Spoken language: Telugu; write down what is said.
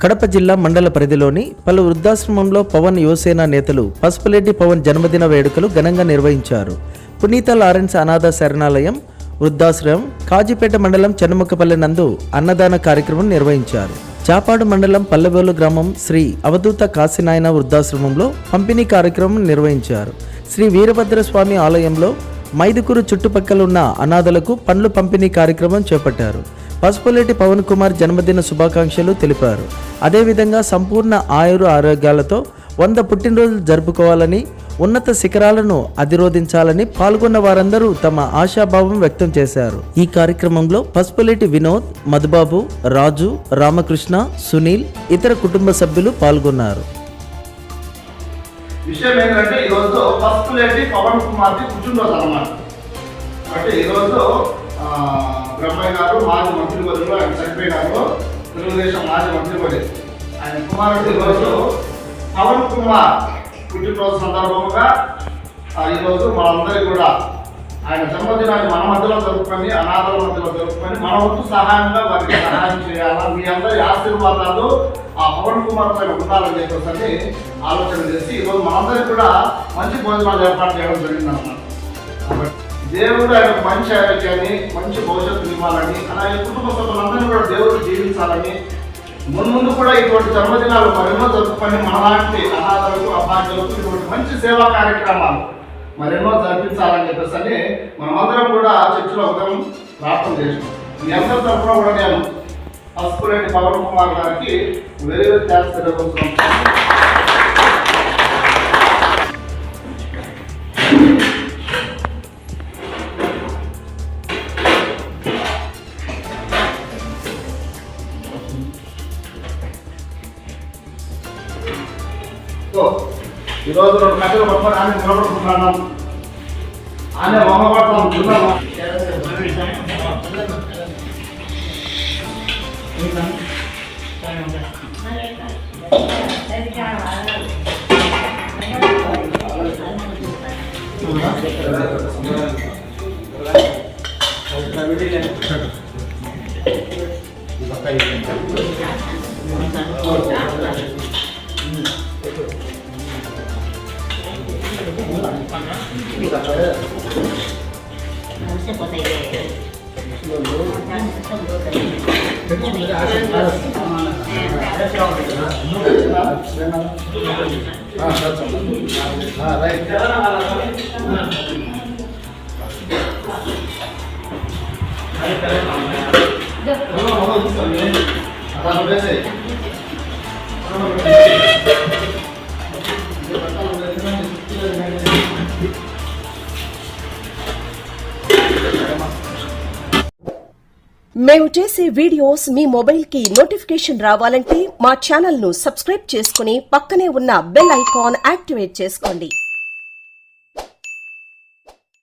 కడప జిల్లా మండల పరిధిలోని పలు వృద్ధాశ్రమంలో పవన్ యువసేన నేతలు పసుపులేటి పవన్ జన్మదిన వేడుకలు ఘనంగా నిర్వహించారు. పునీత లారెన్స్ అనాథ శరణాలయం వృద్ధాశ్రమం కాజీపేట మండలం చెన్నముక్కపల్లి నందు అన్నదాన కార్యక్రమం నిర్వహించారు. చాపాడు మండలం పల్లెబోలు గ్రామం శ్రీ అవధూత కాశీనాయన వృద్ధాశ్రమంలో పంపిణీ కార్యక్రమం నిర్వహించారు. శ్రీ వీరభద్రస్వామి ఆలయంలో మైదుకూరు చుట్టుపక్కల ఉన్న అనాథలకు పండ్లు పంపిణీ కార్యక్రమం చేపట్టారు. పసుపులేటి పవన్ కుమార్ జన్మదిన శుభాకాంక్షలు తెలిపారు. అదేవిధంగా సంపూర్ణ ఆయుర ఆరోగ్యాలతో 100 పుట్టినరోజులు జరుపుకోవాలని, ఉన్నత శిఖరాలను అధిరోధించాలని పాల్గొన్న వారందరూ తమ ఆశాభావం వ్యక్తం చేశారు. ఈ కార్యక్రమంలో పసుపులేటి వినోద్, మధుబాబు, రాజు, రామకృష్ణ, సునీల్, ఇతర కుటుంబ సభ్యులు పాల్గొన్నారు. విషయం ఏంటంటే ఈరోజు పసుపులేటి పవన్ కుమార్కి పుట్టినరోజు అన్నమాట. అంటే ఈరోజు బ్రహ్మయ్య గారు మాజీ మంత్రివర్యులు, ఆయన చనిపోయినారు. తెలుగుదేశం మాజీ మంత్రివర్యులు ఆయన కుమారుడు ఈరోజు పవన్ కుమార్ పుట్టినరోజు సందర్భంగా ఈరోజు మనందరికీ కూడా ఆయన జన్మదినాన్ని మన మధ్యలో జరుపుకొని, అనాథల మధ్యలో జరుపుకొని మన వంతు సహాయంగా వారికి సహాయం చేయాలా, మీ అందరి ఆశీర్వాదాలు ఆ పవన్ కుమార్ పైన ఉండాలని చెప్పేసి ఆలోచన చేసి ఈరోజు మనందరికీ కూడా మంచి భోజనాలు ఏర్పాటు చేయడం జరిగిందన్నమాట. కాబట్టి దేవుడు ఆయన మంచి ఆరోగ్యాన్ని, మంచి భవిష్యత్తు ఇవ్వాలని, అలాగే కుటుంబ సభ్యులందరినీ కూడా దేవుడు జీవించాలని, ముందు కూడా ఇటువంటి జన్మదినాలు మరెన్నో జరుపుకొని మనలాంటి అనాథలకు, అభాగ్యులకు ఇటువంటి మంచి సేవా కార్యక్రమాలు మరెన్నో జరిపించాలని చెప్పేసి మనమందరం కూడా చర్చిలో ఉదయం ప్రార్థన చేసాం. మీ అందరి తరఫున కూడా నేను పసుపులేటి పవన్ కుమార్ గారికి వెరీ వెరీ థ్యాంక్స్ తెలియజేస్తున్నాను. ఈరోజు 2 గంటలు పట్టుకొని ఆయన నిలబడుతున్నాను, ఆయన మొహపడతాం చూద్దాము. మేము చేసే వీడియోస్ మీ మొబైల్ కి నోటిఫికేషన్ రావాలంటే మా ఛానల్ ను సబ్స్క్రైబ్ చేసుకుని పక్కనే ఉన్న బెల్ ఐకాన్ యాక్టివేట్ చేసుకోండి.